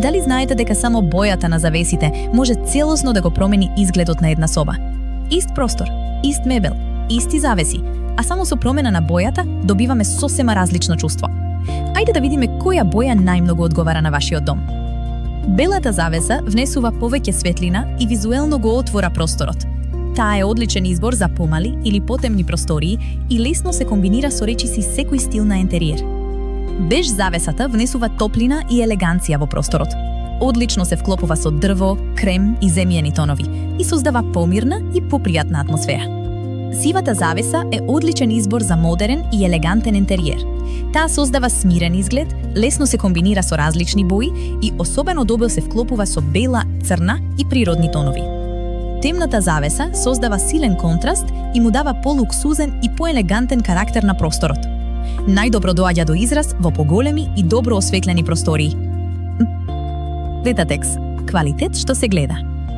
Дали знаете дека само бојата на завесите може целосно да го промени изгледот на една соба? Ист простор, ист мебел, исти завеси, а само со промена на бојата добиваме сосема различно чувство. Ајде да видиме која боја најмногу одговара на вашиот дом. Белата завеса внесува повеќе светлина и визуелно го отвора просторот. Таа е одличен избор за помали или потемни простории и лесно се комбинира со речиси секој стил на интериер. Беж завесата внесува топлина и елеганција во просторот. Одлично се вклопува со дрво, крем и земјени тонови и создава помирна и попријатна атмосфера. Сивата завеса е одличен избор за модерен и елегантен интериер. Таа создава смирен изглед, лесно се комбинира со различни бои и особено добро се вклопува со бела, црна и природни тонови. Темната завеса создава силен контраст и му дава полуксузен и поелегантен карактер на просторот. Најдобро доаѓа до израз во поголеми и добро осветлени простории. Ветатекс. Квалитет што се гледа.